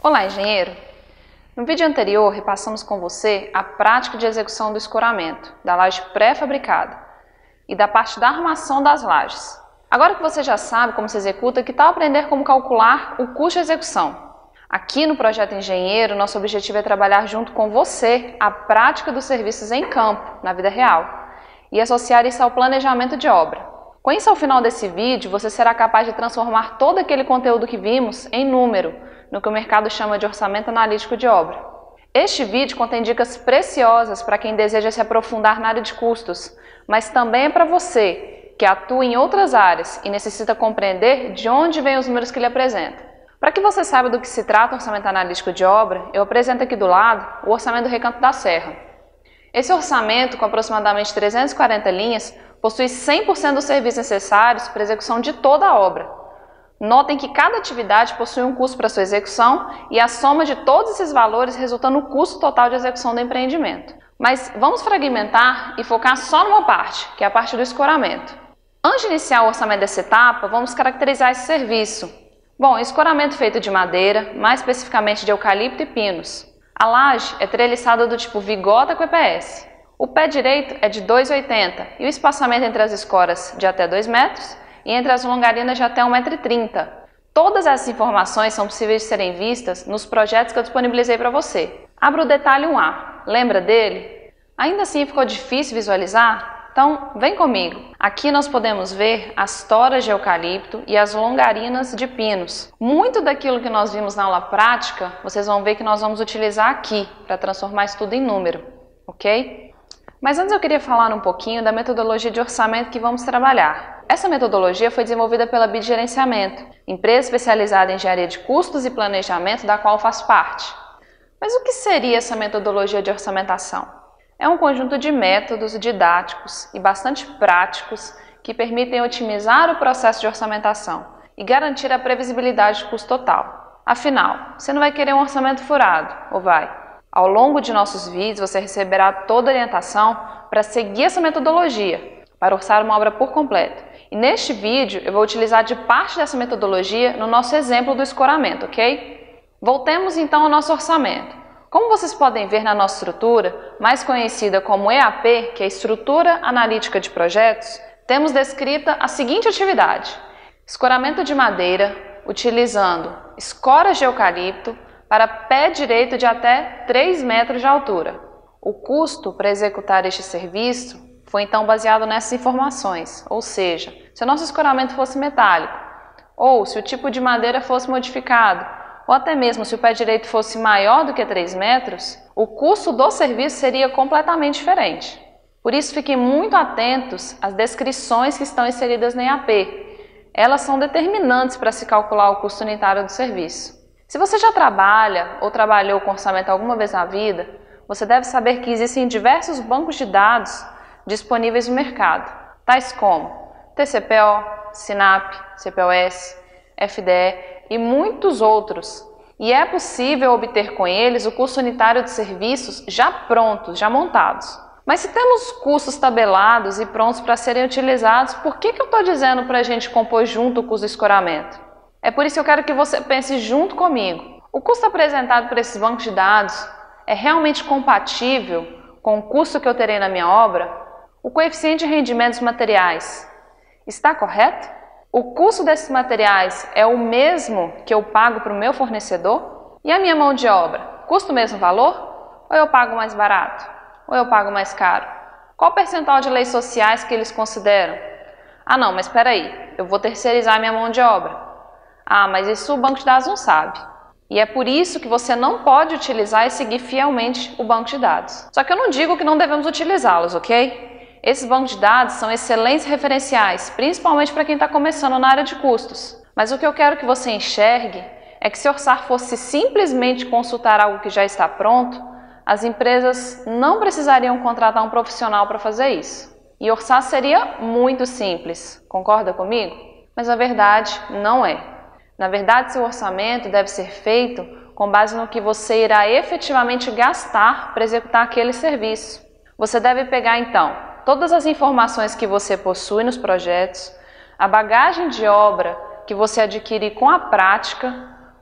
Olá, engenheiro! No vídeo anterior, repassamos com você a prática de execução do escoramento, da laje pré-fabricada e da parte da armação das lajes. Agora que você já sabe como se executa, que tal aprender como calcular o custo de execução? Aqui no Projeto Engenheiro, nosso objetivo é trabalhar junto com você a prática dos serviços em campo, na vida real, e associar isso ao planejamento de obra. Com isso, ao final desse vídeo, você será capaz de transformar todo aquele conteúdo que vimos em número, no que o mercado chama de orçamento analítico de obra. Este vídeo contém dicas preciosas para quem deseja se aprofundar na área de custos, mas também é para você que atua em outras áreas e necessita compreender de onde vêm os números que ele apresenta. Para que você saiba do que se trata o orçamento analítico de obra, eu apresento aqui do lado o orçamento do Recanto da Serra. Esse orçamento, com aproximadamente 340 linhas, possui 100% dos serviços necessários para a execução de toda a obra. Notem que cada atividade possui um custo para sua execução e a soma de todos esses valores resulta no custo total de execução do empreendimento. Mas vamos fragmentar e focar só numa parte, que é a parte do escoramento. Antes de iniciar o orçamento dessa etapa, vamos caracterizar esse serviço. Bom, escoramento feito de madeira, mais especificamente de eucalipto e pinos. A laje é treliçada do tipo vigota com EPS. O pé direito é de 2,80 e o espaçamento entre as escoras de até 2 metros e entre as longarinas de até 1,30 m. Todas essas informações são possíveis de serem vistas nos projetos que eu disponibilizei para você. Abra o detalhe 1A, lembra dele? Ainda assim ficou difícil visualizar? Então vem comigo. Aqui nós podemos ver as toras de eucalipto e as longarinas de pinos. Muito daquilo que nós vimos na aula prática, vocês vão ver que nós vamos utilizar aqui para transformar isso tudo em número, ok? Mas antes eu queria falar um pouquinho da metodologia de orçamento que vamos trabalhar. Essa metodologia foi desenvolvida pela BID Gerenciamento, empresa especializada em engenharia de custos e planejamento, da qual faço parte. Mas o que seria essa metodologia de orçamentação? É um conjunto de métodos didáticos e bastante práticos que permitem otimizar o processo de orçamentação e garantir a previsibilidade de custo total. Afinal, você não vai querer um orçamento furado, ou vai? Ao longo de nossos vídeos, você receberá toda a orientação para seguir essa metodologia, para orçar uma obra por completo. E neste vídeo, eu vou utilizar de parte dessa metodologia no nosso exemplo do escoramento, ok? Voltemos então ao nosso orçamento. Como vocês podem ver na nossa estrutura, mais conhecida como EAP, que é a Estrutura Analítica de Projetos, temos descrita a seguinte atividade: escoramento de madeira, utilizando escoras de eucalipto, para pé direito de até 3 metros de altura. O custo para executar este serviço foi então baseado nessas informações, ou seja, se o nosso escoramento fosse metálico, ou se o tipo de madeira fosse modificado, ou até mesmo se o pé direito fosse maior do que 3 metros, o custo do serviço seria completamente diferente. Por isso, fiquem muito atentos às descrições que estão inseridas na EAP. Elas são determinantes para se calcular o custo unitário do serviço. Se você já trabalha ou trabalhou com orçamento alguma vez na vida, você deve saber que existem diversos bancos de dados disponíveis no mercado, tais como TCPO, SINAP, CPOS, FDE e muitos outros. E é possível obter com eles o custo unitário de serviços já prontos, já montados. Mas se temos custos tabelados e prontos para serem utilizados, por que eu estou dizendo para a gente compor junto o custo do escoramento? É por isso que eu quero que você pense junto comigo. O custo apresentado por esses bancos de dados é realmente compatível com o custo que eu terei na minha obra? O coeficiente de rendimento dos materiais está correto? O custo desses materiais é o mesmo que eu pago para o meu fornecedor? E a minha mão de obra? Custa o mesmo valor? Ou eu pago mais barato? Ou eu pago mais caro? Qual o percentual de leis sociais que eles consideram? Ah não, mas espera aí, eu vou terceirizar a minha mão de obra. Ah, mas isso o banco de dados não sabe. E é por isso que você não pode utilizar e seguir fielmente o banco de dados. Só que eu não digo que não devemos utilizá-los, ok? Esses bancos de dados são excelentes referenciais, principalmente para quem está começando na área de custos. Mas o que eu quero que você enxergue é que se orçar fosse simplesmente consultar algo que já está pronto, as empresas não precisariam contratar um profissional para fazer isso. E orçar seria muito simples, concorda comigo? Mas a verdade não é. Na verdade, seu orçamento deve ser feito com base no que você irá efetivamente gastar para executar aquele serviço. Você deve pegar, então, todas as informações que você possui nos projetos, a bagagem de obra que você adquire com a prática,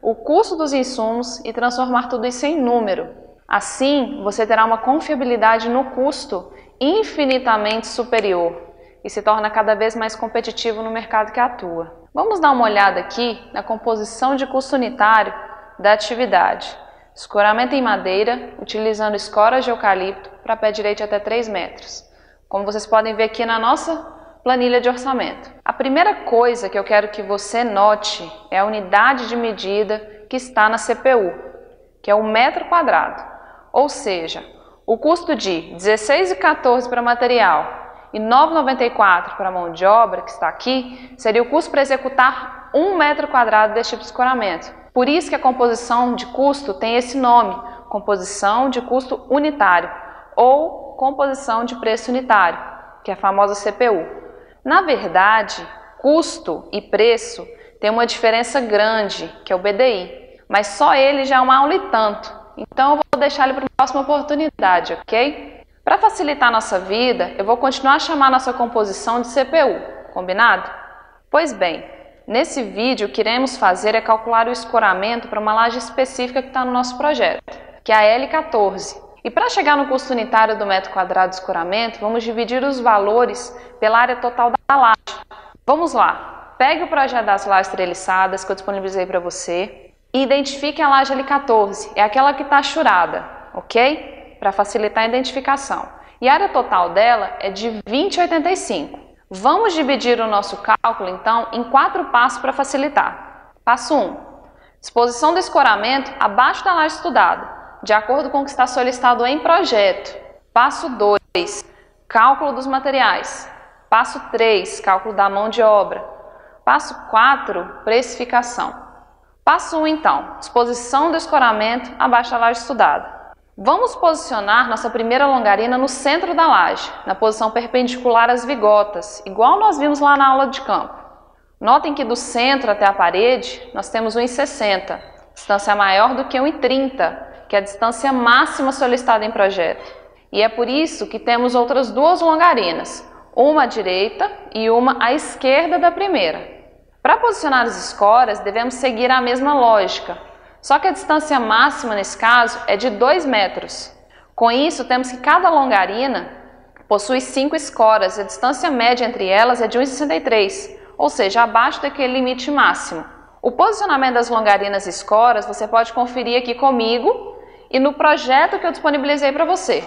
o custo dos insumos e transformar tudo isso em número. Assim, você terá uma confiabilidade no custo infinitamente superior e se torna cada vez mais competitivo no mercado que atua. Vamos dar uma olhada aqui na composição de custo unitário da atividade. Escoramento em madeira, utilizando escoras de eucalipto para pé direito até 3 metros. Como vocês podem ver aqui na nossa planilha de orçamento. A primeira coisa que eu quero que você note é a unidade de medida que está na CPU, que é o metro quadrado. Ou seja, o custo de R$ 16,14 para material e R$ 9,94 para mão de obra, que está aqui, seria o custo para executar 1 metro quadrado deste tipo de escoramento. Por isso que a composição de custo tem esse nome, composição de custo unitário, ou composição de preço unitário, que é a famosa CPU. Na verdade, custo e preço têm uma diferença grande, que é o BDI, mas só ele já é uma aula e tanto, então eu vou deixar ele para a próxima oportunidade, ok? Para facilitar a nossa vida, eu vou continuar a chamar a nossa composição de CPU, combinado? Pois bem, nesse vídeo o que iremos fazer é calcular o escoramento para uma laje específica que está no nosso projeto, que é a L14. E para chegar no custo unitário do metro quadrado de escoramento, vamos dividir os valores pela área total da laje. Vamos lá, pegue o projeto das lajes treliçadas que eu disponibilizei para você e identifique a laje L14, é aquela que está achurada, ok? Para facilitar a identificação. E a área total dela é de 20,85. Vamos dividir o nosso cálculo, então, em 4 passos para facilitar. Passo 1. Disposição do escoramento abaixo da laje estudada, de acordo com o que está solicitado em projeto. Passo 2, cálculo dos materiais. Passo 3, cálculo da mão de obra. Passo 4, precificação. Passo 1, então, disposição do escoramento abaixo da laje estudada. Vamos posicionar nossa primeira longarina no centro da laje, na posição perpendicular às vigotas, igual nós vimos lá na aula de campo. Notem que do centro até a parede, nós temos 1,60, distância maior do que 1,30, que é a distância máxima solicitada em projeto. E é por isso que temos outras 2 longarinas, uma à direita e uma à esquerda da primeira. Para posicionar as escoras, devemos seguir a mesma lógica, só que a distância máxima nesse caso é de 2 metros. Com isso, temos que cada longarina possui 5 escoras e a distância média entre elas é de 1,63, ou seja, abaixo daquele limite máximo. O posicionamento das longarinas e escoras você pode conferir aqui comigo e no projeto que eu disponibilizei para você.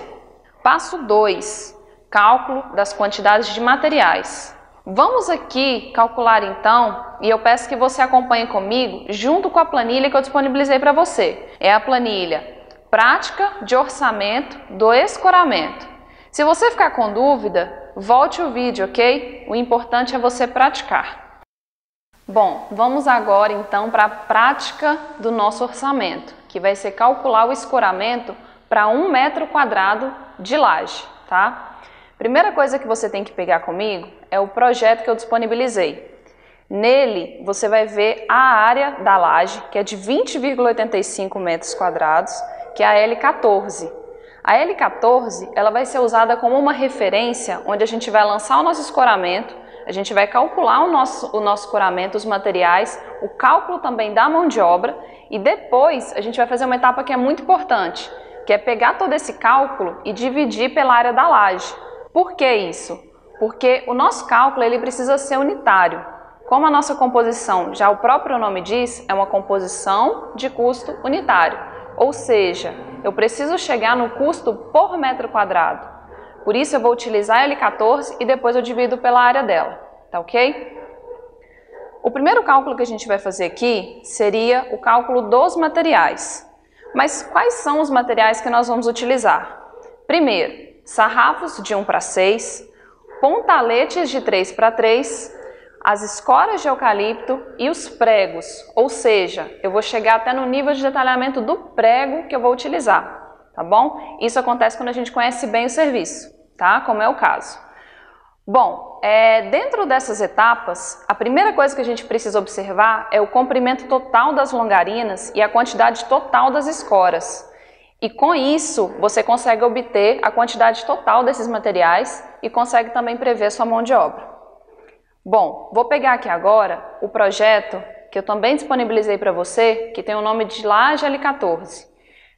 Passo 2, cálculo das quantidades de materiais. Vamos aqui calcular então, e eu peço que você acompanhe comigo junto com a planilha que eu disponibilizei para você. É a planilha Prática de Orçamento do Escoramento. Se você ficar com dúvida, volte o vídeo, ok? O importante é você praticar. Bom, vamos agora então para a prática do nosso orçamento, que vai ser calcular o escoramento para 1 metro quadrado de laje, tá? Primeira coisa que você tem que pegar comigo é o projeto que eu disponibilizei. Nele, você vai ver a área da laje, que é de 20,85 metros quadrados, que é a L14. A L14, ela vai ser usada como uma referência onde a gente vai lançar o nosso escoramento, a gente vai calcular o nosso escoramento, os materiais, o cálculo também da mão de obra e depois a gente vai fazer uma etapa que é muito importante, que é pegar todo esse cálculo e dividir pela área da laje. Por que isso? Porque o nosso cálculo ele precisa ser unitário. Como a nossa composição, já o próprio nome diz, é uma composição de custo unitário. Ou seja, eu preciso chegar no custo por metro quadrado. Por isso eu vou utilizar a L14 e depois eu divido pela área dela, tá ok? O primeiro cálculo que a gente vai fazer aqui seria o cálculo dos materiais. Mas quais são os materiais que nós vamos utilizar? Primeiro, sarrafos de 1:6, pontaletes de 3:3, as escoras de eucalipto e os pregos, ou seja, eu vou chegar até no nível de detalhamento do prego que eu vou utilizar, tá bom? Isso acontece quando a gente conhece bem o serviço, tá? Como é o caso. Bom, dentro dessas etapas, a primeira coisa que a gente precisa observar é o comprimento total das longarinas e a quantidade total das escoras. E com isso, você consegue obter a quantidade total desses materiais e consegue também prever sua mão de obra. Bom, vou pegar aqui agora o projeto que eu também disponibilizei para você, que tem o nome de laje L14.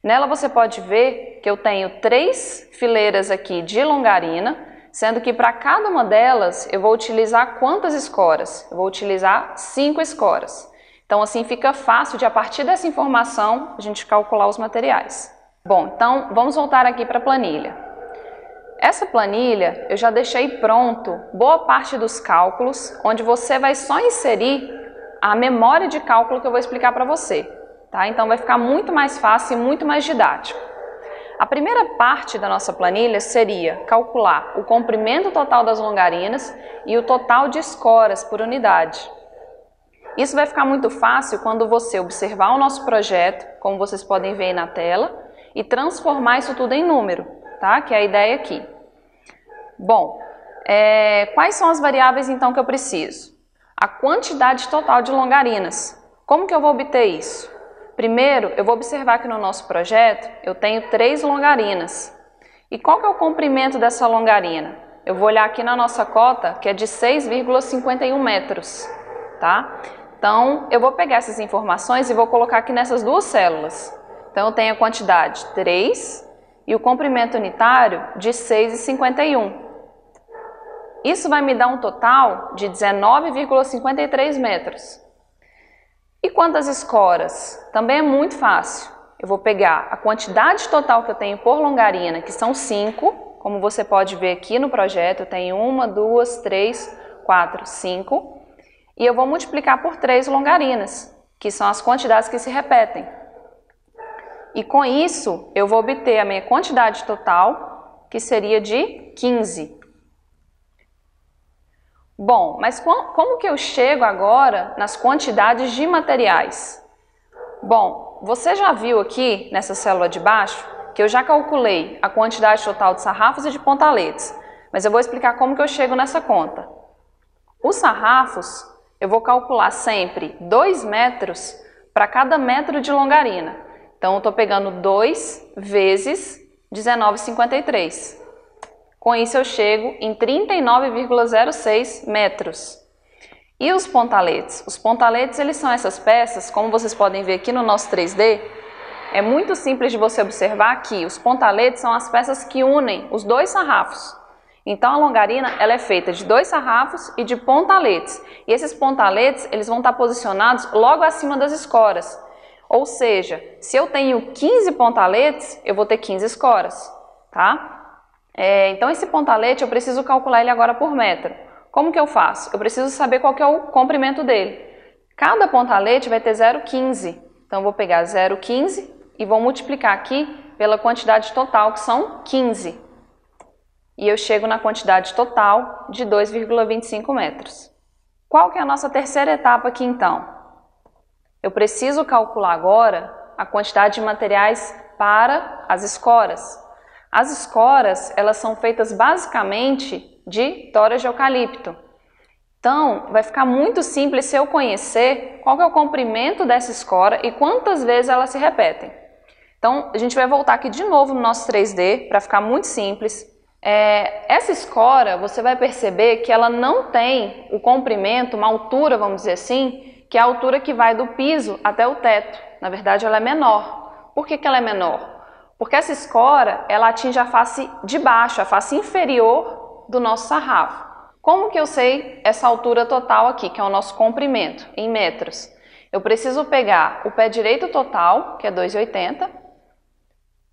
Nela você pode ver que eu tenho 3 fileiras aqui de longarina, sendo que para cada uma delas eu vou utilizar quantas escoras? Eu vou utilizar 5 escoras. Então assim fica fácil de, a partir dessa informação, a gente calcular os materiais. Bom, então vamos voltar aqui para a planilha. Essa planilha eu já deixei pronto boa parte dos cálculos, onde você vai só inserir a memória de cálculo que eu vou explicar para você, tá? Então vai ficar muito mais fácil e muito mais didático. A primeira parte da nossa planilha seria calcular o comprimento total das longarinas e o total de escoras por unidade. Isso vai ficar muito fácil quando você observar o nosso projeto, como vocês podem ver aí na tela, e transformar isso tudo em número, tá? Que é a ideia aqui. Bom, quais são as variáveis então que eu preciso? A quantidade total de longarinas. Como que eu vou obter isso? Primeiro, eu vou observar que no nosso projeto eu tenho 3 longarinas. E qual que é o comprimento dessa longarina? Eu vou olhar aqui na nossa cota, que é de 6,51 metros, tá? Então, eu vou pegar essas informações e vou colocar aqui nessas 2 células. Então, eu tenho a quantidade 3 e o comprimento unitário de 6,51. Isso vai me dar um total de 19,53 metros. E quantas escoras? Também é muito fácil. Eu vou pegar a quantidade total que eu tenho por longarina, que são 5, como você pode ver aqui no projeto, eu tenho 1, 2, 3, 4, 5, e eu vou multiplicar por 3 longarinas, que são as quantidades que se repetem. E com isso, eu vou obter a minha quantidade total, que seria de 15. Bom, mas como que eu chego agora nas quantidades de materiais? Bom, você já viu aqui nessa célula de baixo que eu já calculei a quantidade total de sarrafos e de pontaletes, mas eu vou explicar como que eu chego nessa conta. Os sarrafos, eu vou calcular sempre 2 metros para cada metro de longarina. Então, eu estou pegando 2 vezes 19,53. Com isso eu chego em 39,06 metros. E os pontaletes? Os pontaletes, eles são essas peças, como vocês podem ver aqui no nosso 3D, é muito simples de você observar que os pontaletes são as peças que unem os 2 sarrafos. Então a longarina ela é feita de 2 sarrafos e de pontaletes. E esses pontaletes eles vão estar posicionados logo acima das escoras. Ou seja, se eu tenho 15 pontaletes, eu vou ter 15 escoras, tá? Então esse pontalete eu preciso calcular ele agora por metro. Como que eu faço? Eu preciso saber qual que é o comprimento dele. Cada pontalete vai ter 0,15. Então eu vou pegar 0,15 e vou multiplicar aqui pela quantidade total, que são 15. E eu chego na quantidade total de 2,25 metros. Qual que é a nossa terceira etapa aqui então? Eu preciso calcular agora a quantidade de materiais para as escoras. As escoras, elas são feitas basicamente de toras de eucalipto. Então, vai ficar muito simples se eu conhecer qual que é o comprimento dessa escora e quantas vezes elas se repetem. Então, a gente vai voltar aqui de novo no nosso 3D para ficar muito simples. Essa escora, você vai perceber que ela não tem o comprimento, uma altura, vamos dizer assim, que é a altura que vai do piso até o teto. Na verdade, ela é menor. Por que ela é menor? Porque essa escora, ela atinge a face de baixo, a face inferior do nosso sarrafo. Como que eu sei essa altura total aqui, que é o nosso comprimento, em metros? Eu preciso pegar o pé direito total, que é 2,80,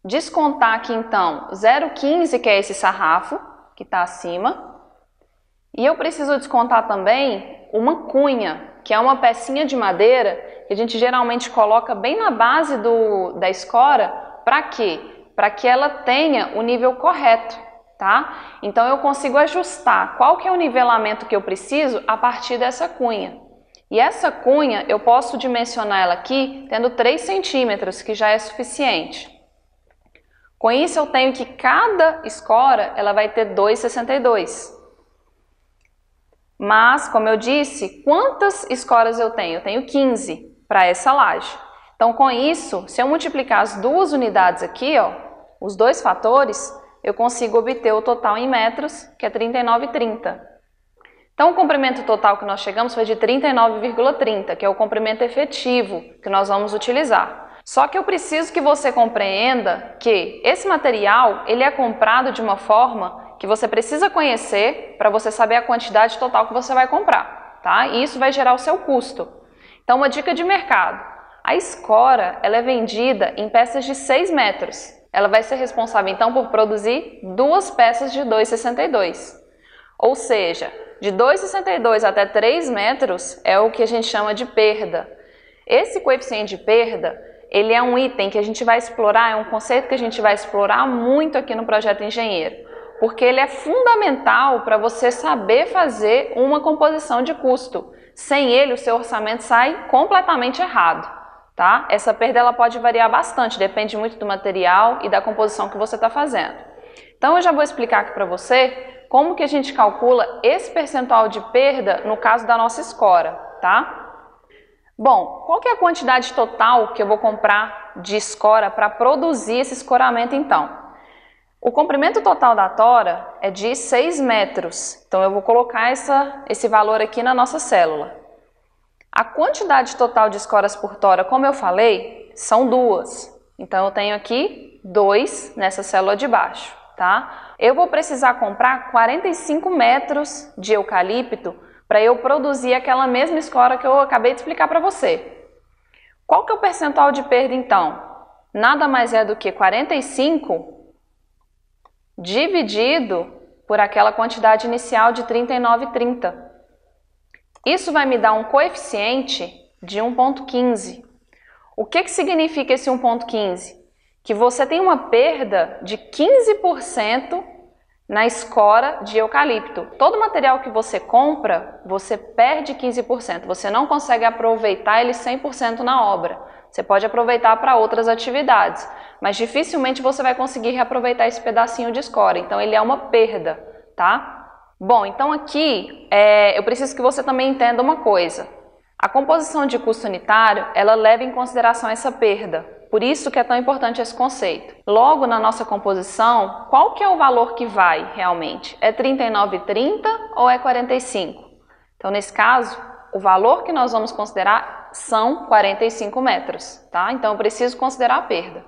descontar aqui então 0,15, que é esse sarrafo, que está acima, e eu preciso descontar também uma cunha, que é uma pecinha de madeira que a gente geralmente coloca bem na base da escora. Para quê? Para que ela tenha o nível correto, tá? Então eu consigo ajustar qual que é o nivelamento que eu preciso a partir dessa cunha. E essa cunha eu posso dimensionar ela aqui tendo 3 centímetros, que já é suficiente. Com isso eu tenho que cada escora ela vai ter 2,62. Mas, como eu disse, quantas escoras eu tenho? Eu tenho 15 para essa laje. Então, com isso, se eu multiplicar as 2 unidades aqui, ó, os 2 fatores, eu consigo obter o total em metros, que é 39,30. Então, o comprimento total que nós chegamos foi de 39,30, que é o comprimento efetivo que nós vamos utilizar. Só que eu preciso que você compreenda que esse material ele é comprado de uma forma que você precisa conhecer para você saber a quantidade total que você vai comprar, tá? E isso vai gerar o seu custo. Então, uma dica de mercado. A escora ela é vendida em peças de 6 metros. Ela vai ser responsável, então, por produzir 2 peças de 2,62. Ou seja, de 2,62 até 3 metros é o que a gente chama de perda. Esse coeficiente de perda, ele é um item que a gente vai explorar, é um conceito que a gente vai explorar muito aqui no Projeto Engenheiro, porque ele é fundamental para você saber fazer uma composição de custo. Sem ele, o seu orçamento sai completamente errado, tá? Essa perda ela pode variar bastante, depende muito do material e da composição que você está fazendo. Então, eu já vou explicar aqui para você como que a gente calcula esse percentual de perda no caso da nossa escora, tá? Bom, qual que é a quantidade total que eu vou comprar de escora para produzir esse escoramento então? O comprimento total da tora é de 6 metros, então eu vou colocar esse valor aqui na nossa célula. A quantidade total de escoras por tora, como eu falei, são 2. Então eu tenho aqui 2 nessa célula de baixo, tá? Eu vou precisar comprar 45 metros de eucalipto para eu produzir aquela mesma escora que eu acabei de explicar para você. Qual que é o percentual de perda então? Nada mais é do que 45 dividido por aquela quantidade inicial de 39,30. Isso vai me dar um coeficiente de 1,15. O que significa esse 1,15? Que você tem uma perda de 15% na escora de eucalipto. Todo material que você compra, você perde 15%. Você não consegue aproveitar ele 100% na obra. Você pode aproveitar para outras atividades, mas dificilmente você vai conseguir reaproveitar esse pedacinho de escora. Então, ele é uma perda, tá? Bom, então aqui eu preciso que você também entenda uma coisa. A composição de custo unitário, ela leva em consideração essa perda. Por isso que é tão importante esse conceito. Logo, na nossa composição, qual que é o valor que vai realmente? É 39,30 ou é 45? Então, nesse caso, o valor que nós vamos considerar são 45 metros, tá? Então, eu preciso considerar a perda.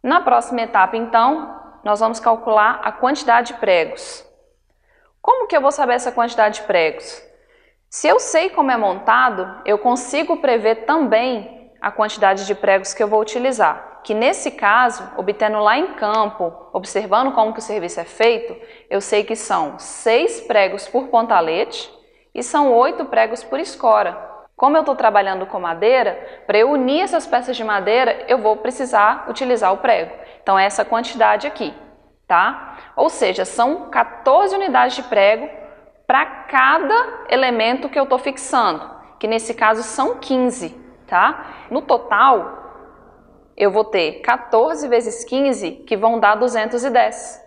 Na próxima etapa, então, nós vamos calcular a quantidade de pregos. Como que eu vou saber essa quantidade de pregos? Se eu sei como é montado, eu consigo prever também a quantidade de pregos que eu vou utilizar, que nesse caso, obtendo lá em campo, observando como que o serviço é feito, eu sei que são 6 pregos por pontalete e são 8 pregos por escora. Como eu estou trabalhando com madeira, para eu unir essas peças de madeira, eu vou precisar utilizar o prego. Então, é essa quantidade aqui, tá? Ou seja, são 14 unidades de prego para cada elemento que eu estou fixando, que nesse caso são 15. Tá? No total, eu vou ter 14 vezes 15, que vão dar 210.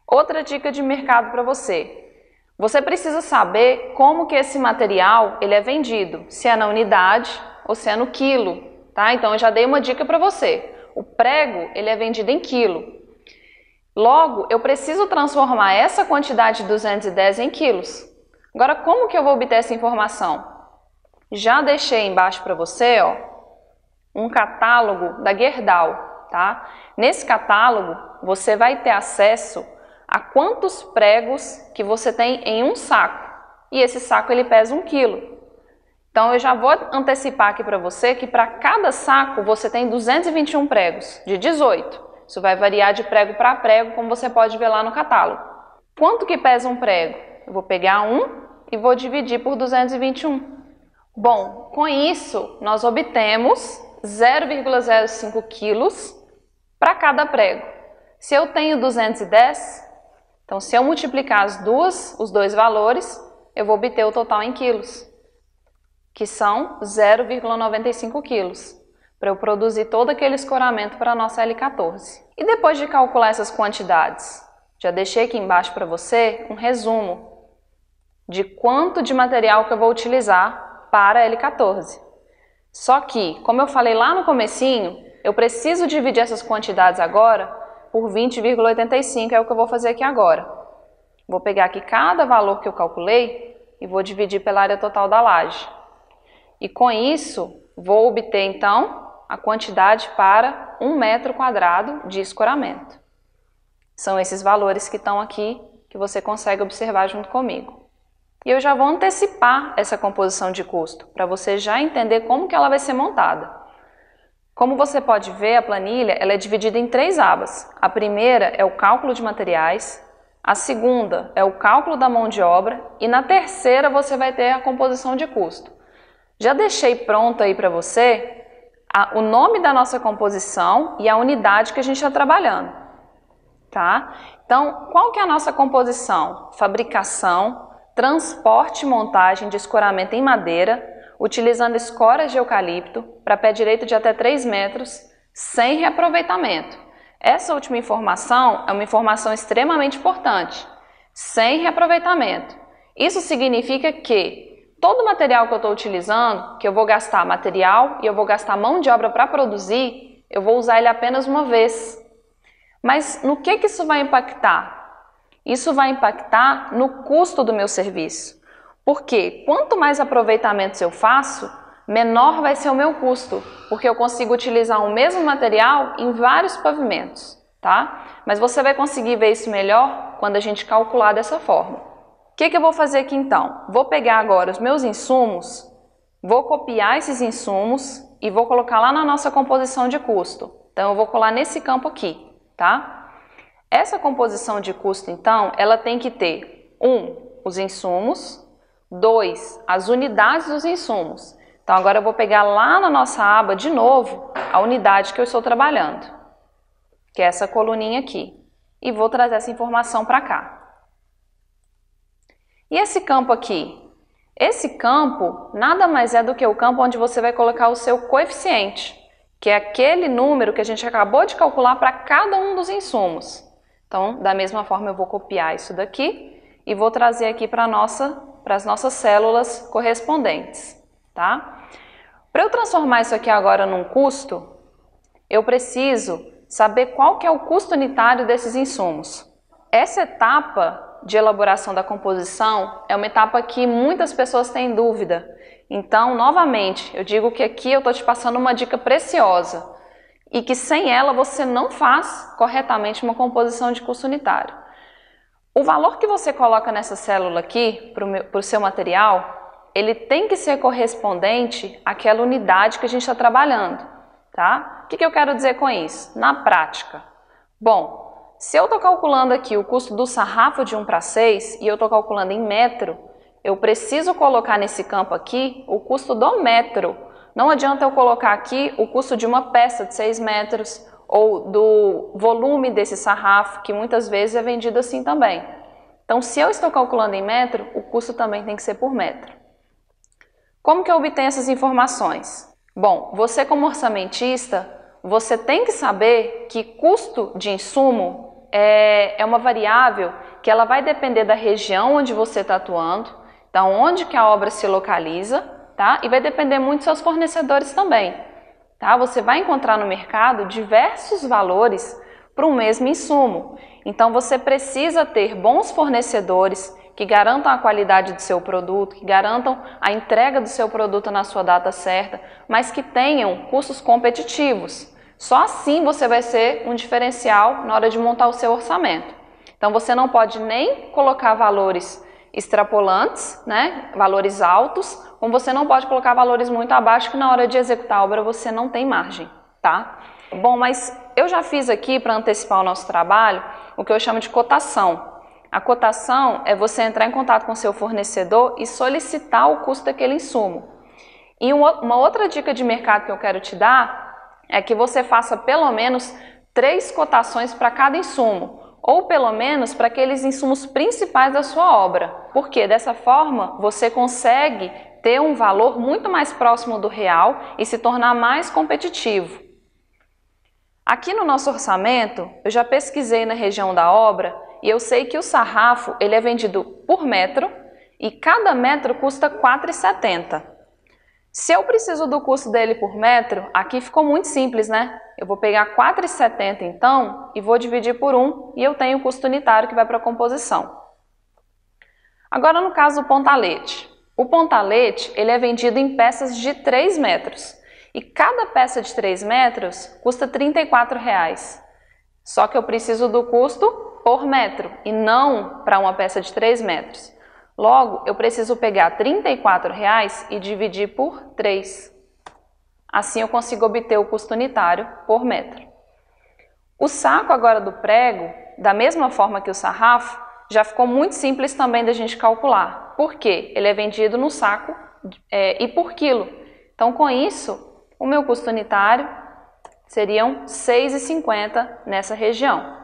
Outra dica de mercado para você. Você precisa saber como que esse material ele é vendido, se é na unidade ou se é no quilo. Tá? Então, eu já dei uma dica para você. O prego ele é vendido em quilo. Logo, eu preciso transformar essa quantidade de 210 em quilos. Agora, como que eu vou obter essa informação? Já deixei embaixo para você, ó, um catálogo da Gerdau, tá? Nesse catálogo, você vai ter acesso a quantos pregos que você tem em um saco. E esse saco, ele pesa 1 quilo. Então, eu já vou antecipar aqui para você que para cada saco, você tem 221 pregos, de 18. Isso vai variar de prego para prego, como você pode ver lá no catálogo. Quanto que pesa um prego? Eu vou pegar 1 e vou dividir por 221. Bom, com isso, nós obtemos 0,05 quilos para cada prego. Se eu tenho 210, então se eu multiplicar os dois valores, eu vou obter o total em quilos, que são 0,95 quilos, para eu produzir todo aquele escoramento para a nossa L14. E depois de calcular essas quantidades, já deixei aqui embaixo para você um resumo de quanto de material que eu vou utilizar para a L14. Só que, como eu falei lá no comecinho, eu preciso dividir essas quantidades agora por 20,85, é o que eu vou fazer aqui agora. Vou pegar aqui cada valor que eu calculei e vou dividir pela área total da laje. E com isso, vou obter então a quantidade para 1 metro quadrado de escoramento. São esses valores que estão aqui, que você consegue observar junto comigo. E eu já vou antecipar essa composição de custo, para você já entender como que ela vai ser montada. Como você pode ver, a planilha ela é dividida em 3 abas. A primeira é o cálculo de materiais, a segunda é o cálculo da mão de obra e na terceira você vai ter a composição de custo. Já deixei pronto aí para você o nome da nossa composição e a unidade que a gente está trabalhando. Tá? Então, qual que é a nossa composição? Fabricação, transporte e montagem de escoramento em madeira, utilizando escoras de eucalipto para pé direito de até 3 metros, sem reaproveitamento. Essa última informação é uma informação extremamente importante, sem reaproveitamento. Isso significa que todo material que eu estou utilizando, que eu vou gastar material e eu vou gastar mão de obra para produzir, eu vou usar ele apenas uma vez. Mas no que isso vai impactar? Isso vai impactar no custo do meu serviço. Porque quanto mais aproveitamentos eu faço, menor vai ser o meu custo, porque eu consigo utilizar o mesmo material em vários pavimentos, tá? Mas você vai conseguir ver isso melhor quando a gente calcular dessa forma. O que eu vou fazer aqui então? Vou pegar agora os meus insumos, vou copiar esses insumos e vou colocar lá na nossa composição de custo. Então eu vou colar nesse campo aqui, tá? Essa composição de custo então, ela tem que ter 1, os insumos, 2, as unidades dos insumos. Então agora eu vou pegar lá na nossa aba de novo a unidade que eu estou trabalhando, que é essa coluninha aqui, e vou trazer essa informação para cá. E esse campo aqui? Esse campo nada mais é do que o campo onde você vai colocar o seu coeficiente, que é aquele número que a gente acabou de calcular para cada um dos insumos. Então, da mesma forma, eu vou copiar isso daqui e vou trazer aqui para as nossas células correspondentes, tá? Para eu transformar isso aqui agora num custo, eu preciso saber qual que é o custo unitário desses insumos. Essa etapa de elaboração da composição é uma etapa que muitas pessoas têm dúvida. Então, novamente, eu digo que aqui eu estou te passando uma dica preciosa e que sem ela você não faz corretamente uma composição de custo unitário. O valor que você coloca nessa célula aqui para o seu material, ele tem que ser correspondente àquela unidade que a gente está trabalhando, tá? O que eu quero dizer com isso? Na prática, bom, se eu estou calculando aqui o custo do sarrafo de 1:6 e eu estou calculando em metro, eu preciso colocar nesse campo aqui o custo do metro. Não adianta eu colocar aqui o custo de uma peça de 6 metros ou do volume desse sarrafo, que muitas vezes é vendido assim também. Então, se eu estou calculando em metro, o custo também tem que ser por metro. Como que eu obtenho essas informações? Bom, você como orçamentista, você tem que saber que custo de insumo é uma variável que ela vai depender da região onde você está atuando, então onde que a obra se localiza, tá? E vai depender muito dos seus fornecedores também, tá? Você vai encontrar no mercado diversos valores para o mesmo insumo. Então você precisa ter bons fornecedores que garantam a qualidade do seu produto, que garantam a entrega do seu produto na sua data certa, mas que tenham custos competitivos. Só assim você vai ser um diferencial na hora de montar o seu orçamento. Então você não pode nem colocar valores extrapolantes, né? Valores altos, como você não pode colocar valores muito abaixo, que na hora de executar a obra você não tem margem, tá? Bom, mas eu já fiz aqui, para antecipar o nosso trabalho, o que eu chamo de cotação. A cotação é você entrar em contato com o seu fornecedor e solicitar o custo daquele insumo. E uma outra dica de mercado que eu quero te dar é que você faça pelo menos 3 cotações para cada insumo, ou pelo menos para aqueles insumos principais da sua obra, porque dessa forma você consegue ter um valor muito mais próximo do real e se tornar mais competitivo. Aqui no nosso orçamento, eu já pesquisei na região da obra e eu sei que o sarrafo ele é vendido por metro e cada metro custa R$ 4,70. Se eu preciso do custo dele por metro, aqui ficou muito simples, né? Eu vou pegar R$ 4,70 então e vou dividir por 1 e eu tenho o custo unitário que vai para a composição. Agora no caso do pontalete. O pontalete ele é vendido em peças de 3 metros e cada peça de 3 metros custa R$ 34. Só que eu preciso do custo por metro e não para uma peça de 3 metros. Logo, eu preciso pegar R$ 34 e dividir por 3. Assim eu consigo obter o custo unitário por metro. O saco agora do prego, da mesma forma que o sarrafo, já ficou muito simples também da gente calcular. Por quê? Ele é vendido no saco e por quilo. Então, com isso, o meu custo unitário seriam R$ 6,50 nessa região.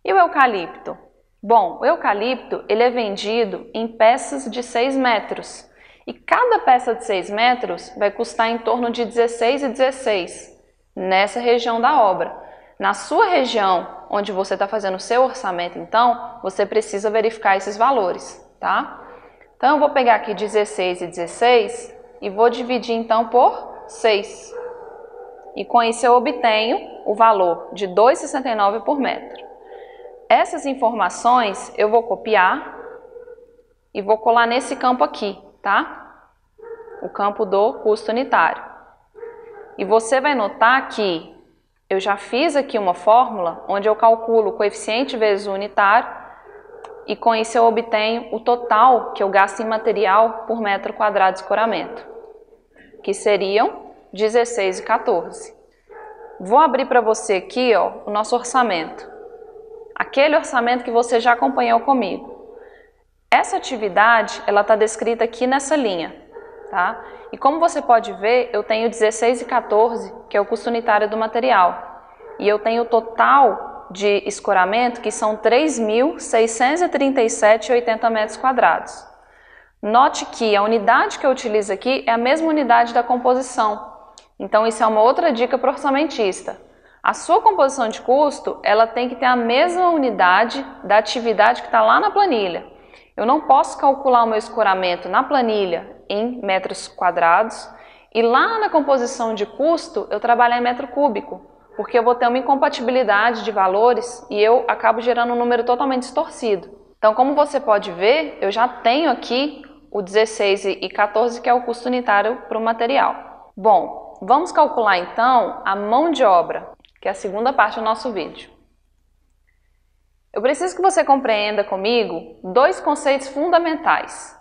E o eucalipto? Bom, o eucalipto ele é vendido em peças de 6 metros. E cada peça de 6 metros vai custar em torno de 16,16 nessa região da obra. Na sua região, onde você está fazendo o seu orçamento, então, você precisa verificar esses valores, tá? Então, eu vou pegar aqui 16,16 e vou dividir, então, por 6. E com isso eu obtenho o valor de R$ 2,69 por metro. Essas informações eu vou copiar e vou colar nesse campo aqui, tá? O campo do custo unitário. E você vai notar que eu já fiz aqui uma fórmula onde eu calculo o coeficiente vezes o unitário e com isso eu obtenho o total que eu gasto em material por metro quadrado de escoramento, que seriam 16,14. Vou abrir para você aqui, ó, o nosso orçamento. Aquele orçamento que você já acompanhou comigo. Essa atividade, ela está descrita aqui nessa linha, tá? E como você pode ver, eu tenho 16,14, que é o custo unitário do material. E eu tenho o total de escoramento, que são 3.637,80 metros quadrados. Note que a unidade que eu utilizo aqui é a mesma unidade da composição. Então, isso é uma outra dica para o orçamentista. A sua composição de custo, ela tem que ter a mesma unidade da atividade que está lá na planilha. Eu não posso calcular o meu escoramento na planilha em metros quadrados e lá na composição de custo eu trabalhar em metro cúbico, porque eu vou ter uma incompatibilidade de valores e eu acabo gerando um número totalmente distorcido. Então, como você pode ver, eu já tenho aqui o 16,14, que é o custo unitário para o material. Bom, vamos calcular então a mão de obra, que é a segunda parte do nosso vídeo. Eu preciso que você compreenda comigo dois conceitos fundamentais.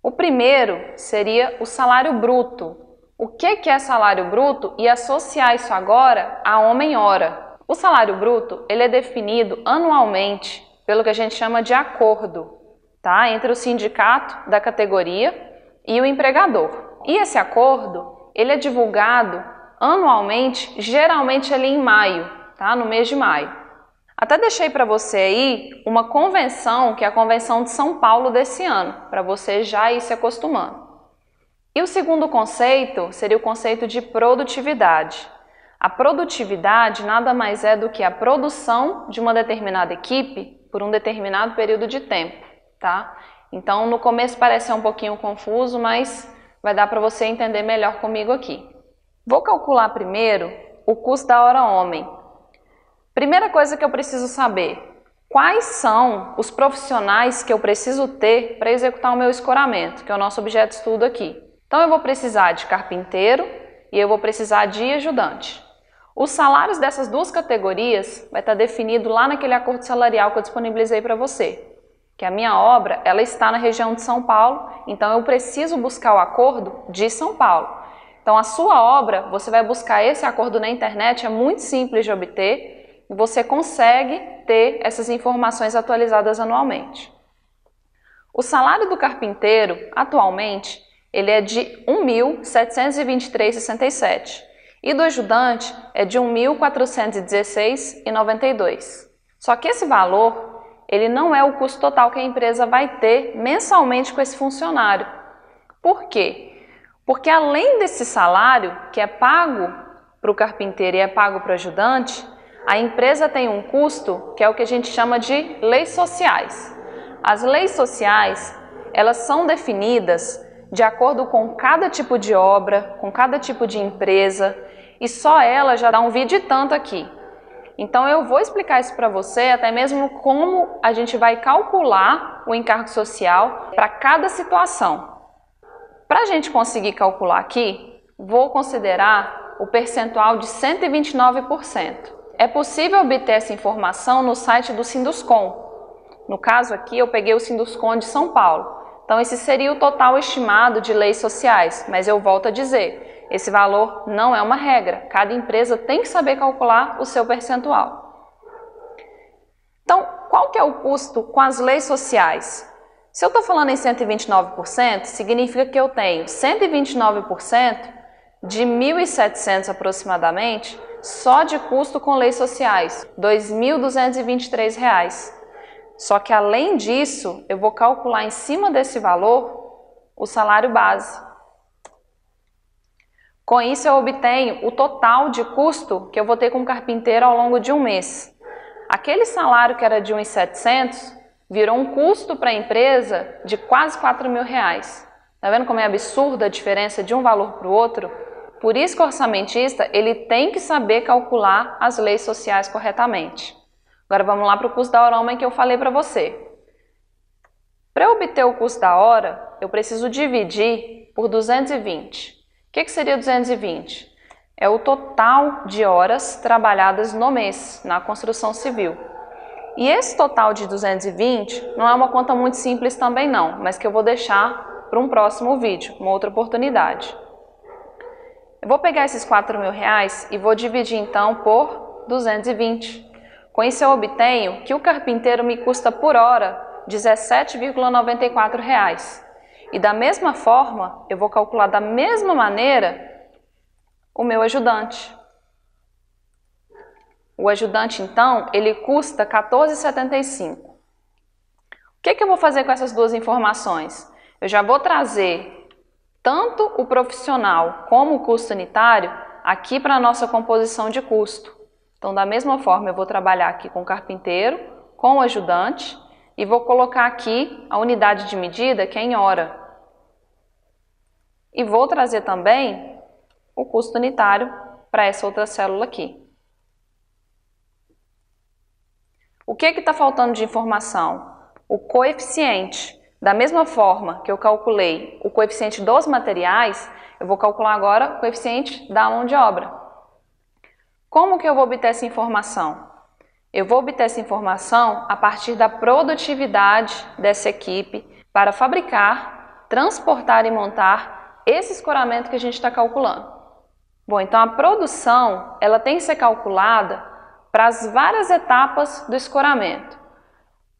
O primeiro seria o salário bruto. O que é salário bruto e associar isso agora a homem-hora. O salário bruto ele é definido anualmente pelo que a gente chama de acordo, tá? Entre o sindicato da categoria e o empregador. E esse acordo ele é divulgado anualmente, geralmente ali em maio, tá? No mês de maio. Até deixei para você aí uma convenção, que é a Convenção de São Paulo desse ano, para você já ir se acostumando. E o segundo conceito seria o conceito de produtividade. A produtividade nada mais é do que a produção de uma determinada equipe por um determinado período de tempo, tá? Então, no começo parece ser um pouquinho confuso, mas vai dar para você entender melhor comigo aqui. Vou calcular primeiro o custo da hora homem. Primeira coisa que eu preciso saber, quais são os profissionais que eu preciso ter para executar o meu escoramento, que é o nosso objeto de estudo aqui. Então eu vou precisar de carpinteiro e eu vou precisar de ajudante. Os salários dessas duas categorias vai estar definido lá naquele acordo salarial que eu disponibilizei para você. Que a minha obra, ela está na região de São Paulo, então eu preciso buscar o acordo de São Paulo. Então a sua obra, você vai buscar esse acordo na internet, é muito simples de obter. E você consegue ter essas informações atualizadas anualmente. O salário do carpinteiro, atualmente, ele é de R$ 1.723,67 e do ajudante é de R$ 1.416,92. Só que esse valor, ele não é o custo total que a empresa vai ter mensalmente com esse funcionário. Por quê? Porque além desse salário, que é pago para o carpinteiro e é pago para o ajudante, a empresa tem um custo que é o que a gente chama de leis sociais. As leis sociais, elas são definidas de acordo com cada tipo de obra, com cada tipo de empresa, e só ela já dá um vídeo e tanto aqui. Então eu vou explicar isso para você, até mesmo como a gente vai calcular o encargo social para cada situação. Para a gente conseguir calcular aqui, vou considerar o percentual de 129%. É possível obter essa informação no site do Sinduscom. No caso aqui, eu peguei o Sinduscom de São Paulo. Então, esse seria o total estimado de leis sociais, mas eu volto a dizer, esse valor não é uma regra. Cada empresa tem que saber calcular o seu percentual. Então, qual que é o custo com as leis sociais? Se eu estou falando em 129%, significa que eu tenho 129% de 1.700 aproximadamente, só de custo com leis sociais, R$ 2.223. Só que além disso, eu vou calcular em cima desse valor o salário base. Com isso eu obtenho o total de custo que eu vou ter com o carpinteiro ao longo de um mês. Aquele salário que era de 1.700 virou um custo para a empresa de quase R$4.000. Tá vendo como é absurda a diferença de um valor para o outro? Por isso que o orçamentista ele tem que saber calcular as leis sociais corretamente. Agora vamos lá para o custo da hora homem que eu falei para você. Para eu obter o custo da hora, eu preciso dividir por 220. O que seria 220? É o total de horas trabalhadas no mês, na construção civil. E esse total de 220 não é uma conta muito simples também não, mas que eu vou deixar para um próximo vídeo, uma outra oportunidade. Eu vou pegar esses R$4.000 e vou dividir então por 220. Com isso eu obtenho que o carpinteiro me custa por hora R$ 17,94. E da mesma forma, eu vou calcular da mesma maneira o meu ajudante. O ajudante então, ele custa R$ 14,75. O que eu vou fazer com essas duas informações? Eu já vou trazer tanto o profissional como o custo unitário aqui para a nossa composição de custo. Então, da mesma forma, eu vou trabalhar aqui com o carpinteiro, com o ajudante e vou colocar aqui a unidade de medida, que é em hora. E vou trazer também o custo unitário para essa outra célula aqui. O que está faltando de informação? O coeficiente. Da mesma forma que eu calculei o coeficiente dos materiais, eu vou calcular agora o coeficiente da mão de obra. Como que eu vou obter essa informação? Eu vou obter essa informação a partir da produtividade dessa equipe para fabricar, transportar e montar esse escoramento que a gente está calculando. Bom, então a produção ela tem que ser calculada para as várias etapas do escoramento.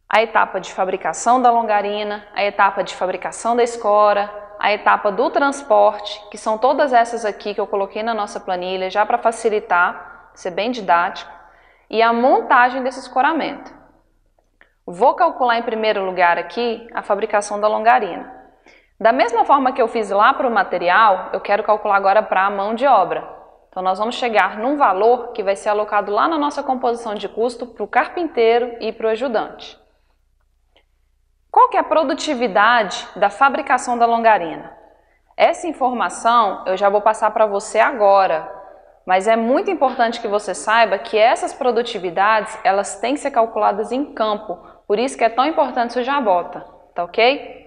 A etapa de fabricação da longarina, a etapa de fabricação da escora, a etapa do transporte, que são todas essas aqui que eu coloquei na nossa planilha já para facilitar, ser bem didático, e a montagem desse escoramento. Vou calcular em primeiro lugar aqui a fabricação da longarina. Da mesma forma que eu fiz lá para o material, eu quero calcular agora para a mão de obra. Então nós vamos chegar num valor que vai ser alocado lá na nossa composição de custo para o carpinteiro e para o ajudante. Qual que é a produtividade da fabricação da longarina? Essa informação eu já vou passar para você agora, mas é muito importante que você saiba que essas produtividades elas têm que ser calculadas em campo, por isso que é tão importante você já bota, tá ok?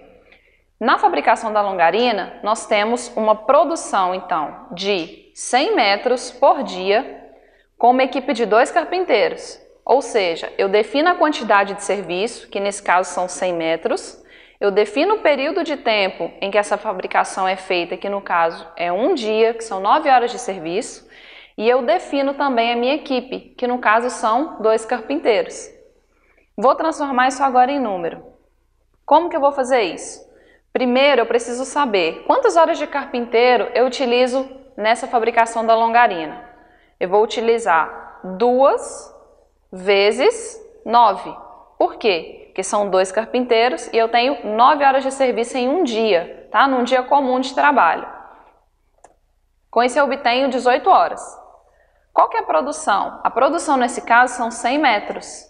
Na fabricação da longarina, nós temos uma produção então de 100 metros por dia com uma equipe de 2 carpinteiros. Ou seja, eu defino a quantidade de serviço, que nesse caso são 100 metros, eu defino o período de tempo em que essa fabricação é feita, que no caso é um dia, que são 9 horas de serviço, e eu defino também a minha equipe, que no caso são 2 carpinteiros. Vou transformar isso agora em número. Como que eu vou fazer isso? Primeiro eu preciso saber quantas horas de carpinteiro eu utilizo nessa fabricação da longarina. Eu vou utilizar 2 vezes 9. Por quê? Porque são 2 carpinteiros e eu tenho 9 horas de serviço em um dia, tá? Num dia comum de trabalho. Com isso eu obtenho 18 horas. Qual que é a produção? A produção nesse caso são 100 metros.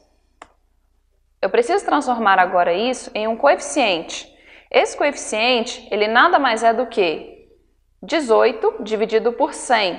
Eu preciso transformar agora isso em um coeficiente. Esse coeficiente, ele nada mais é do que 18 dividido por 100.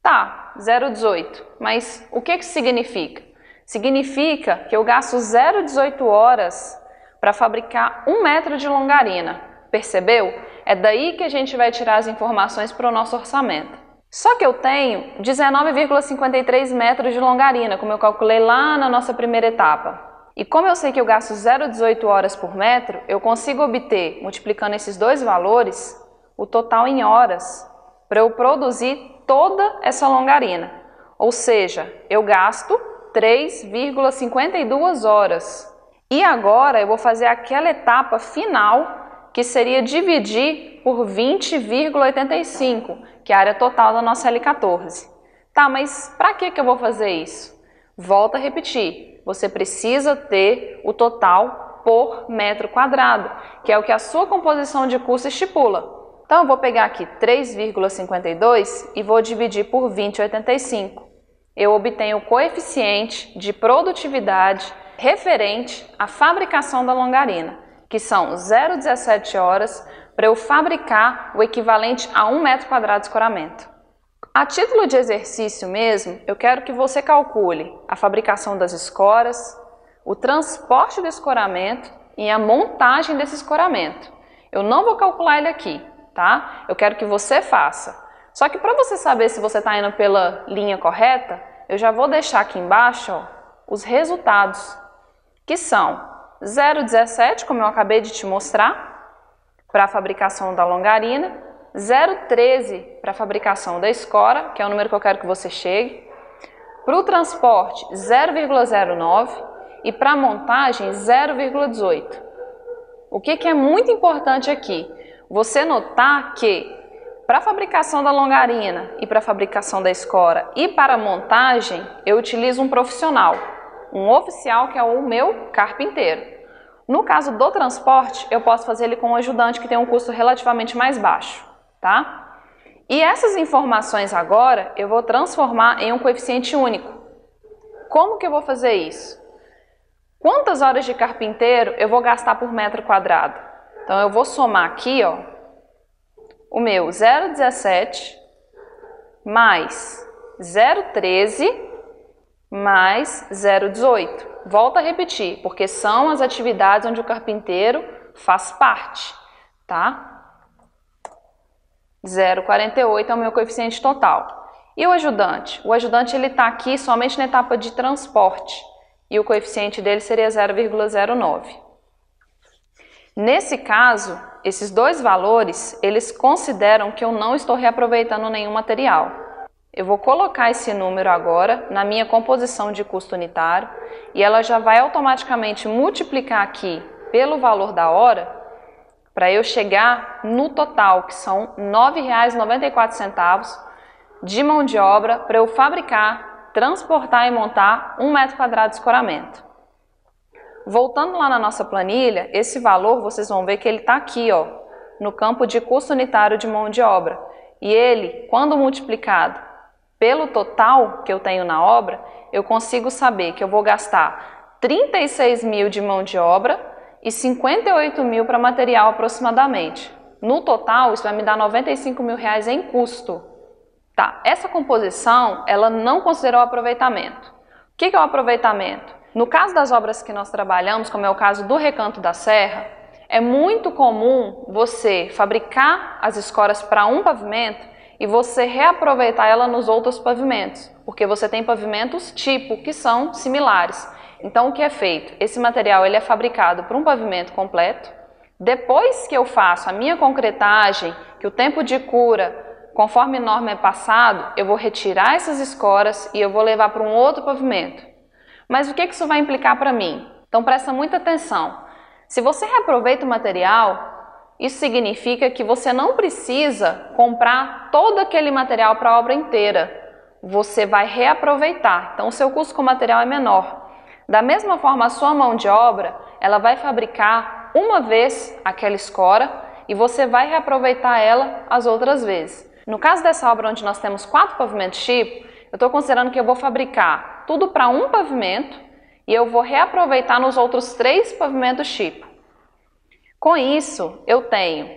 Tá, 0,18. Mas o que isso significa? Significa que eu gasto 0,18 horas para fabricar 1 metro de longarina. Percebeu? É daí que a gente vai tirar as informações para o nosso orçamento. Só que eu tenho 19,53 metros de longarina, como eu calculei lá na nossa primeira etapa. E como eu sei que eu gasto 0,18 horas por metro, eu consigo obter, multiplicando esses dois valores, o total em horas, para eu produzir toda essa longarina. Ou seja, eu gasto 3,52 horas. E agora eu vou fazer aquela etapa final, que seria dividir por 20,85, que é a área total da nossa L14. Tá, mas para que eu vou fazer isso? Volto a repetir, você precisa ter o total por metro quadrado, que é o que a sua composição de custo estipula. Então eu vou pegar aqui 3,52 e vou dividir por 20,85. Eu obtenho o coeficiente de produtividade referente à fabricação da longarina, que são 0,17 horas para eu fabricar o equivalente a 1 metro quadrado de escoramento. A título de exercício mesmo, eu quero que você calcule a fabricação das escoras, o transporte do escoramento e a montagem desse escoramento. Eu não vou calcular ele aqui, tá? Eu quero que você faça. Só que para você saber se você está indo pela linha correta, eu já vou deixar aqui embaixo, ó, os resultados, que são 0,17, como eu acabei de te mostrar, para a fabricação da longarina, 0,13 para a fabricação da escora, que é o número que eu quero que você chegue, para o transporte 0,09 e para a montagem 0,18. O que é muito importante aqui? Você notar que para a fabricação da longarina e para a fabricação da escora e para a montagem, eu utilizo um profissional, um oficial que é o meu carpinteiro. No caso do transporte, eu posso fazer ele com um ajudante que tem um custo relativamente mais baixo, tá? E essas informações agora eu vou transformar em um coeficiente único. Como que eu vou fazer isso? Quantas horas de carpinteiro eu vou gastar por metro quadrado? Então eu vou somar aqui, ó, o meu 0,17 mais 0,13 mais 0,18. Volto a repetir, porque são as atividades onde o carpinteiro faz parte, tá? 0,48 é o meu coeficiente total. E o ajudante? O ajudante ele está aqui somente na etapa de transporte e o coeficiente dele seria 0,09. Nesse caso, esses dois valores, eles consideram que eu não estou reaproveitando nenhum material. Eu vou colocar esse número agora na minha composição de custo unitário e ela já vai automaticamente multiplicar aqui pelo valor da hora para eu chegar no total, que são R$ 9,94 de mão de obra para eu fabricar, transportar e montar 1 metro quadrado de escoramento. Voltando lá na nossa planilha, esse valor vocês vão ver que ele está aqui, ó, no campo de custo unitário de mão de obra. E ele, quando multiplicado pelo total que eu tenho na obra, eu consigo saber que eu vou gastar 36 mil de mão de obra e 58 mil para material aproximadamente. No total, isso vai me dar 95 mil reais em custo. Tá, essa composição, ela não considerou aproveitamento. O que é o aproveitamento? No caso das obras que nós trabalhamos, como é o caso do Recanto da Serra, é muito comum você fabricar as escoras para um pavimento e você reaproveitar ela nos outros pavimentos, porque você tem pavimentos tipo que são similares. Então o que é feito? Esse material ele é fabricado para um pavimento completo. Depois que eu faço a minha concretagem, que o tempo de cura conforme norma é passado, eu vou retirar essas escoras e eu vou levar para um outro pavimento. Mas o que isso vai implicar para mim? Então presta muita atenção. Se você reaproveita o material, isso significa que você não precisa comprar todo aquele material para a obra inteira. Você vai reaproveitar, então o seu custo com o material é menor. Da mesma forma, a sua mão de obra, ela vai fabricar uma vez aquela escora e você vai reaproveitar ela as outras vezes. No caso dessa obra onde nós temos 4 pavimentos tipo, eu estou considerando que eu vou fabricar tudo para um pavimento e eu vou reaproveitar nos outros 3 pavimentos tipo. Com isso, eu tenho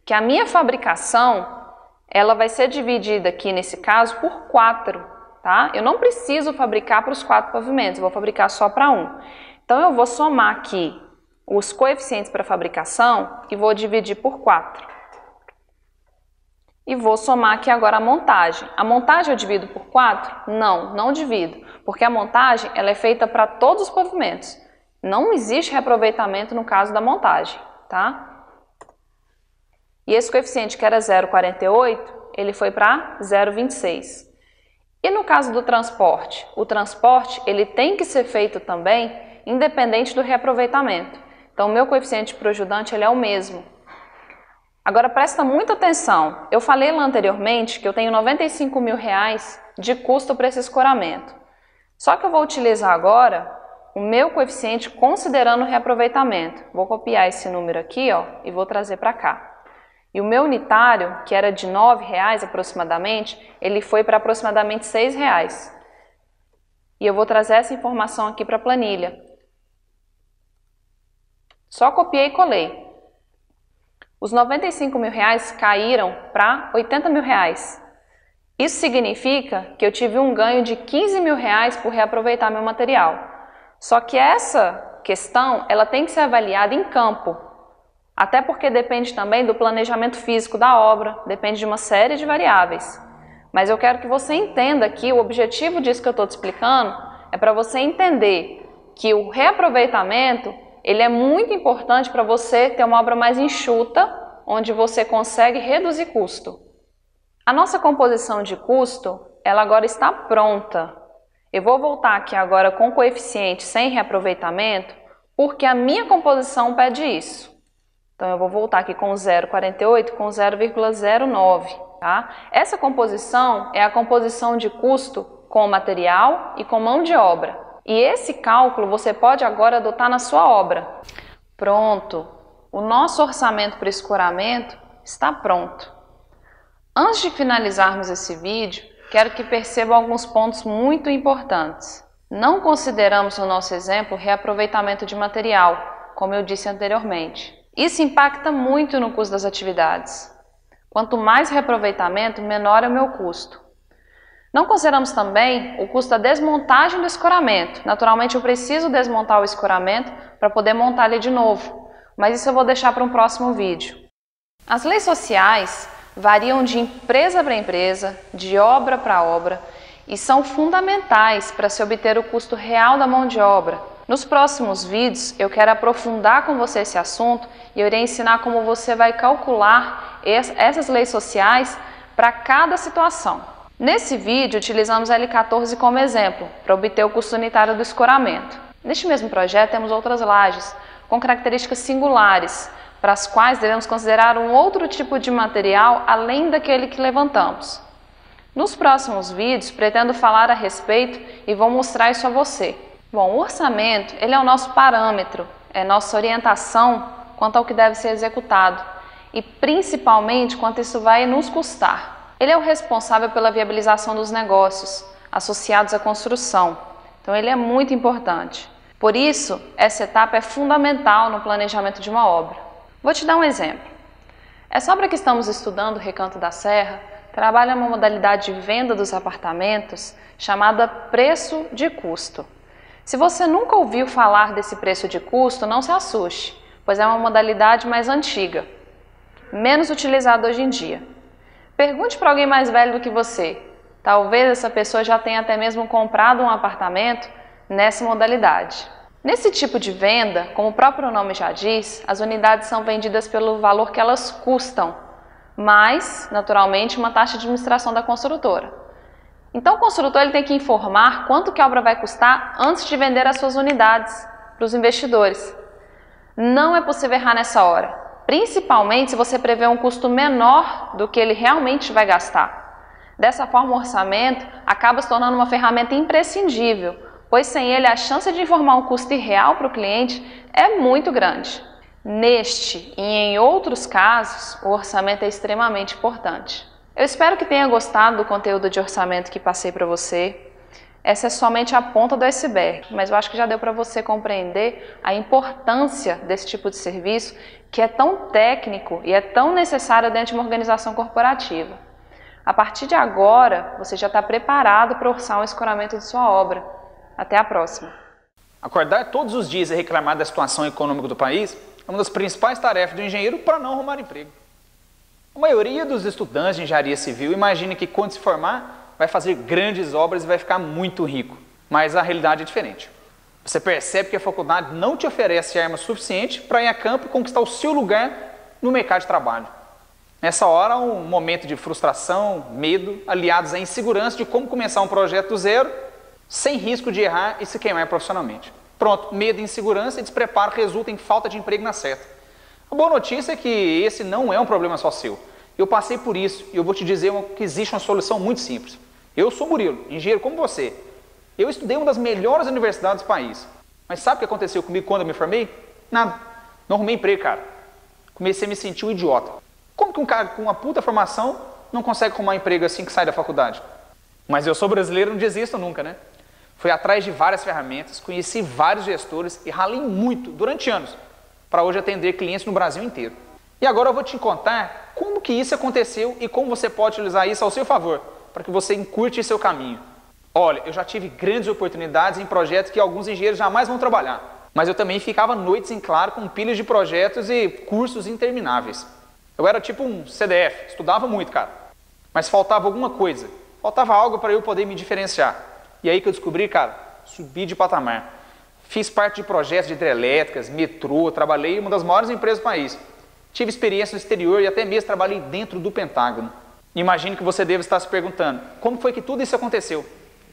que a minha fabricação, ela vai ser dividida aqui nesse caso por 4. tá? Eu não preciso fabricar para os 4 pavimentos, eu vou fabricar só para um. Então eu vou somar aqui os coeficientes para fabricação e vou dividir por 4. E vou somar aqui agora a montagem. A montagem eu divido por 4? Não, não divido, porque a montagem ela é feita para todos os pavimentos. Não existe reaproveitamento no caso da montagem, tá? E esse coeficiente que era 0,48, ele foi para 0,26. E no caso do transporte? O transporte ele tem que ser feito também independente do reaproveitamento. Então, o meu coeficiente para o ajudante ele é o mesmo. Agora, presta muita atenção. Eu falei lá anteriormente que eu tenho R$95 mil de custo para esse escoramento. Só que eu vou utilizar agora o meu coeficiente considerando o reaproveitamento. Vou copiar esse número aqui, ó, e vou trazer para cá. E o meu unitário, que era de R$9 aproximadamente, ele foi para aproximadamente R$6. E eu vou trazer essa informação aqui para a planilha. Só copiei e colei. Os R$95 mil caíram para R$80 mil. Isso significa que eu tive um ganho de R$15 mil por reaproveitar meu material. Só que essa questão ela tem que ser avaliada em campo. Até porque depende também do planejamento físico da obra, depende de uma série de variáveis. Mas eu quero que você entenda que o objetivo disso que eu estou te explicando é para você entender que o reaproveitamento ele é muito importante para você ter uma obra mais enxuta, onde você consegue reduzir custo. A nossa composição de custo, ela agora está pronta. Eu vou voltar aqui agora com coeficiente sem reaproveitamento, porque a minha composição pede isso. Então, eu vou voltar aqui com 0,48 com 0,09. Tá? Essa composição é a composição de custo com material e com mão de obra. E esse cálculo você pode agora adotar na sua obra. Pronto! O nosso orçamento para escoramento está pronto. Antes de finalizarmos esse vídeo, quero que percebam alguns pontos muito importantes. Não consideramos no nosso exemplo reaproveitamento de material, como eu disse anteriormente. Isso impacta muito no custo das atividades. Quanto mais reaproveitamento, menor é o meu custo. Não consideramos também o custo da desmontagem do escoramento. Naturalmente, eu preciso desmontar o escoramento para poder montar ele de novo, mas isso eu vou deixar para um próximo vídeo. As leis sociais variam de empresa para empresa, de obra para obra, e são fundamentais para se obter o custo real da mão de obra. Nos próximos vídeos, eu quero aprofundar com você esse assunto e eu irei ensinar como você vai calcular essas leis sociais para cada situação. Nesse vídeo, utilizamos a L14 como exemplo, para obter o custo unitário do escoramento. Neste mesmo projeto, temos outras lajes, com características singulares, para as quais devemos considerar um outro tipo de material além daquele que levantamos. Nos próximos vídeos, pretendo falar a respeito e vou mostrar isso a você. Bom, o orçamento ele é o nosso parâmetro, é nossa orientação quanto ao que deve ser executado e principalmente quanto isso vai nos custar. Ele é o responsável pela viabilização dos negócios associados à construção, então ele é muito importante. Por isso, essa etapa é fundamental no planejamento de uma obra. Vou te dar um exemplo. Essa obra que estamos estudando, Recanto da Serra, trabalha uma modalidade de venda dos apartamentos chamada preço de custo. Se você nunca ouviu falar desse preço de custo, não se assuste, pois é uma modalidade mais antiga, menos utilizada hoje em dia. Pergunte para alguém mais velho do que você. Talvez essa pessoa já tenha até mesmo comprado um apartamento nessa modalidade. Nesse tipo de venda, como o próprio nome já diz, as unidades são vendidas pelo valor que elas custam, mais, naturalmente, uma taxa de administração da construtora. Então o construtor ele tem que informar quanto que a obra vai custar antes de vender as suas unidades para os investidores. Não é possível errar nessa hora, principalmente se você prevê um custo menor do que ele realmente vai gastar. Dessa forma, o orçamento acaba se tornando uma ferramenta imprescindível, pois sem ele a chance de informar um custo irreal para o cliente é muito grande. Neste e em outros casos, o orçamento é extremamente importante. Eu espero que tenha gostado do conteúdo de orçamento que passei para você. Essa é somente a ponta do iceberg, mas eu acho que já deu para você compreender a importância desse tipo de serviço que é tão técnico e é tão necessário dentro de uma organização corporativa. A partir de agora, você já está preparado para orçar um escoramento de sua obra. Até a próxima! Acordar todos os dias e reclamar da situação econômica do país é uma das principais tarefas do engenheiro para não arrumar emprego. A maioria dos estudantes de engenharia civil imagina que quando se formar vai fazer grandes obras e vai ficar muito rico, mas a realidade é diferente. Você percebe que a faculdade não te oferece arma suficiente para ir a campo e conquistar o seu lugar no mercado de trabalho. Nessa hora, um momento de frustração, medo, aliados à insegurança de como começar um projeto do zero, sem risco de errar e se queimar profissionalmente. Pronto, medo, insegurança e despreparo resultam em falta de emprego na certa. A boa notícia é que esse não é um problema só seu. Eu passei por isso e eu vou te dizer que existe uma solução muito simples. Eu sou Murilo, engenheiro como você. Eu estudei em uma das melhores universidades do país. Mas sabe o que aconteceu comigo quando eu me formei? Nada. Não arrumei emprego, cara. Comecei a me sentir um idiota. Como que um cara com uma puta formação não consegue arrumar emprego assim que sai da faculdade? Mas eu sou brasileiro, não desisto nunca, né? Fui atrás de várias ferramentas, conheci vários gestores e ralei muito, durante anos, para hoje atender clientes no Brasil inteiro. E agora eu vou te contar como que isso aconteceu e como você pode utilizar isso ao seu favor, para que você encurte seu caminho. Olha, eu já tive grandes oportunidades em projetos que alguns engenheiros jamais vão trabalhar, mas eu também ficava noites em claro com pilhas de projetos e cursos intermináveis. Eu era tipo um CDF, estudava muito, cara, mas faltava alguma coisa, faltava algo para eu poder me diferenciar. E aí que eu descobri, cara, subi de patamar. Fiz parte de projetos de hidrelétricas, metrô, trabalhei em uma das maiores empresas do país. Tive experiência no exterior e até mesmo trabalhei dentro do Pentágono. Imagino que você deve estar se perguntando, como foi que tudo isso aconteceu?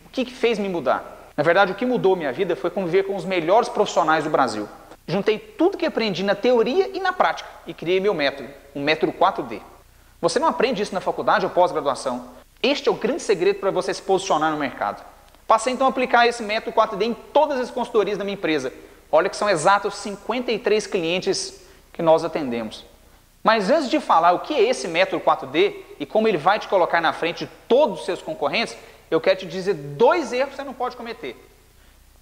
O que fez me mudar? Na verdade, o que mudou minha vida foi conviver com os melhores profissionais do Brasil. Juntei tudo que aprendi na teoria e na prática e criei meu método, o método 4D. Você não aprende isso na faculdade ou pós-graduação. Este é o grande segredo para você se posicionar no mercado. Passei então a aplicar esse método 4D em todas as consultorias da minha empresa. Olha que são exatos 53 clientes que nós atendemos. Mas antes de falar o que é esse método 4D e como ele vai te colocar na frente de todos os seus concorrentes, eu quero te dizer 2 erros que você não pode cometer.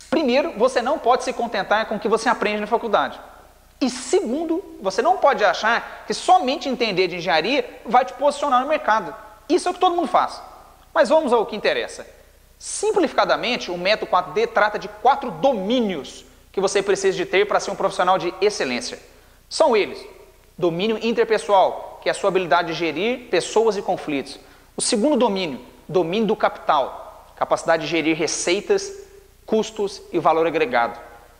Primeiro, você não pode se contentar com o que você aprende na faculdade. E segundo, você não pode achar que somente entender de engenharia vai te posicionar no mercado. Isso é o que todo mundo faz. Mas vamos ao que interessa. Simplificadamente, o método 4D trata de 4 domínios que você precisa de ter para ser um profissional de excelência. São eles: domínio interpessoal, que é a sua habilidade de gerir pessoas e conflitos. O segundo domínio, domínio do capital, capacidade de gerir receitas, custos e valor agregado.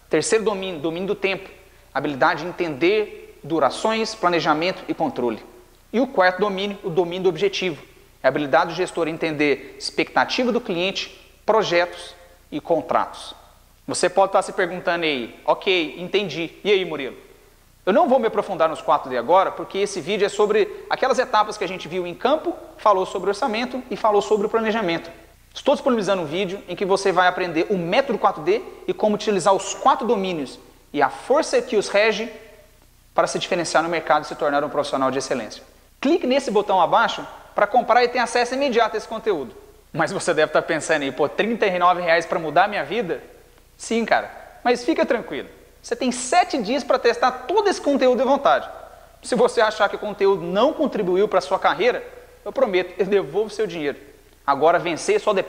Terceiro domínio, domínio do tempo, habilidade de entender durações, planejamento e controle. E o quarto domínio, o domínio do objetivo, é a habilidade do gestor em entender expectativa do cliente, projetos e contratos. Você pode estar se perguntando aí, ok, entendi, e aí, Murilo? Eu não vou me aprofundar nos 4D agora, porque esse vídeo é sobre aquelas etapas que a gente viu em campo, falou sobre orçamento e falou sobre o planejamento. Estou disponibilizando um vídeo em que você vai aprender o método 4D e como utilizar os 4 domínios e a força que os rege para se diferenciar no mercado e se tornar um profissional de excelência. Clique nesse botão abaixo para comprar e ter acesso imediato a esse conteúdo. Mas você deve estar pensando aí, pô, R$ 39 para mudar a minha vida? Sim, cara, mas fica tranquilo. Você tem 7 dias para testar todo esse conteúdo à vontade. Se você achar que o conteúdo não contribuiu para a sua carreira, eu prometo, eu devolvo o seu dinheiro. Agora vencer só depende